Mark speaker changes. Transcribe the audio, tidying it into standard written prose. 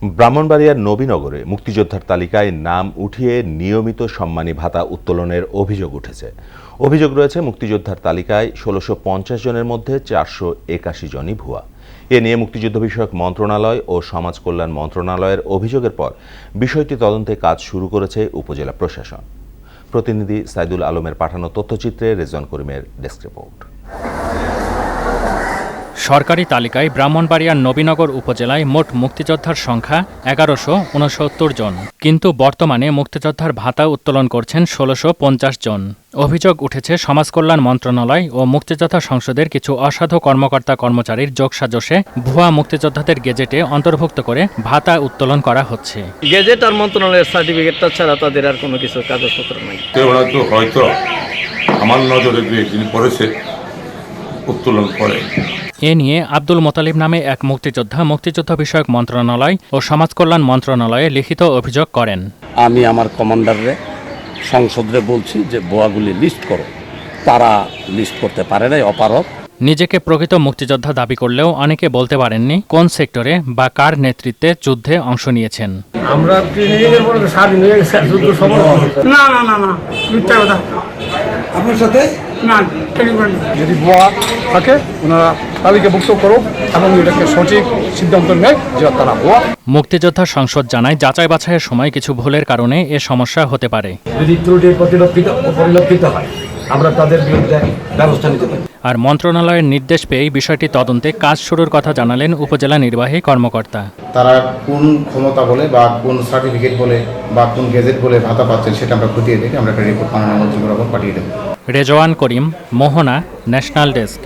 Speaker 1: ব্রাহ্মণবাড়িয়ার নবীনগরে মুক্তিযোদ্ধার তালিকায় নাম উঠিয়ে নিয়মিত সম্মানী ভাতা উত্তোলনের অভিযোগ উঠেছে। অভিযোগ রয়েছে মুক্তিযোদ্ধার তালিকায় ১৬৫০ জনের মধ্যে ৪৮১ জনই ভুয়া। এ নিয়ে মুক্তিযুদ্ধ বিষয়ক মন্ত্রণালয় ও সমাজ কল্যাণ মন্ত্রণালয়ের অভিযোগের পর বিষয়টি তদন্তে কাজ শুরু করেছে উপজেলা প্রশাসন। প্রতিনিধি সাইদুল আলমের পাঠানো তথ্যচিত্রে রেজওয়ান করিমের ডেস্ক রিপোর্ট।
Speaker 2: সরকারি তালিকায় ব্রাহ্মণবাড়িয়ার নবীনগর উপজেলায় মোট মুক্তিযোদ্ধার সংখ্যা ১১৬৯ জন, কিন্তু বর্তমানে মুক্তিযোদ্ধার ভাতা উত্তোলন করছেন ১৬৫০ জন। অভিযোগ উঠেছে সমাজ কল্যাণ মন্ত্রণালয় ও মুক্তিযোদ্ধা সংসদের কিছু অসাধু কর্মকর্তা কর্মচারীর যোগসাজশে ভুয়া মুক্তিযোদ্ধাদের গেজেটে অন্তর্ভুক্ত করে ভাতা উত্তোলন করা হচ্ছে।
Speaker 3: গেজেট আর মন্ত্রণালয়ের সার্টিফিকেটটা ছাড়া তাদের আর কোনো কিছু কাগজপত্র নাই।
Speaker 4: হয়তো আমার নজরে যিনি পড়েছে উত্তোলন করে।
Speaker 2: এ নিয়ে আব্দুল মোতালিব নামে এক মুক্তিযুদ্ধ বিষয়ক মন্ত্রণালয় ও সমাজ কল্যাণ মন্ত্রণালয়ে লিখিত অভিযোগ করেন।
Speaker 5: আমি আমার কমান্ডাররে সংসদে বলছি যে ভুয়াগুলি লিস্ট করো, তারা লিস্ট করতে পারে নাই, অপারগ।
Speaker 2: নিজেকে প্রকৃত মুক্তিযোদ্ধা দাবি করলেও অনেকে বলতে পারেননি কোন সেক্টরে বা কার নেতৃত্বে যুদ্ধে অংশ নিয়েছেন।
Speaker 6: আমরা স্বাধীন হয়ে গেছে, যুদ্ধ সময় না না না না মিথ্যা কথা আপনার সাথে না। যদি ভুয়া থাকে ওনারা তালিকাভুক্ত করো এবং এটাকে সঠিক সিদ্ধান্ত নেয় যে তারা ভুয়া।
Speaker 2: মুক্তিযোদ্ধা সংসদ জানায় যাচাই বাছাইয়ের সময় কিছু ভুলের কারণে এ সমস্যা হতে পারে।
Speaker 6: যদি ত্রুটি পরিলক্ষিত হয় আমরা তাদের বিরুদ্ধে ব্যবস্থা নিতে পারি।
Speaker 2: আর মন্ত্রণালয়ের নির্দেশ পেয়েই বিষয়টি তদন্তে কাজ শুরুর কথা জানালেন উপজেলা নির্বাহী কর্মকর্তা।
Speaker 7: তারা কোন ক্ষমতা বলে বা কোন সার্টিফিকেট বলে বা কোন গেজেট বলে ভাতা পাচ্ছেন সেটা আমরা খতিয়ে দেখে আমরা একটা রিপোর্ট মাননীয় মন্ত্রী বরাবর পাঠিয়ে দেব।
Speaker 2: রেজওয়ান করিম, মোহনা, ন্যাশনাল ডেস্ক।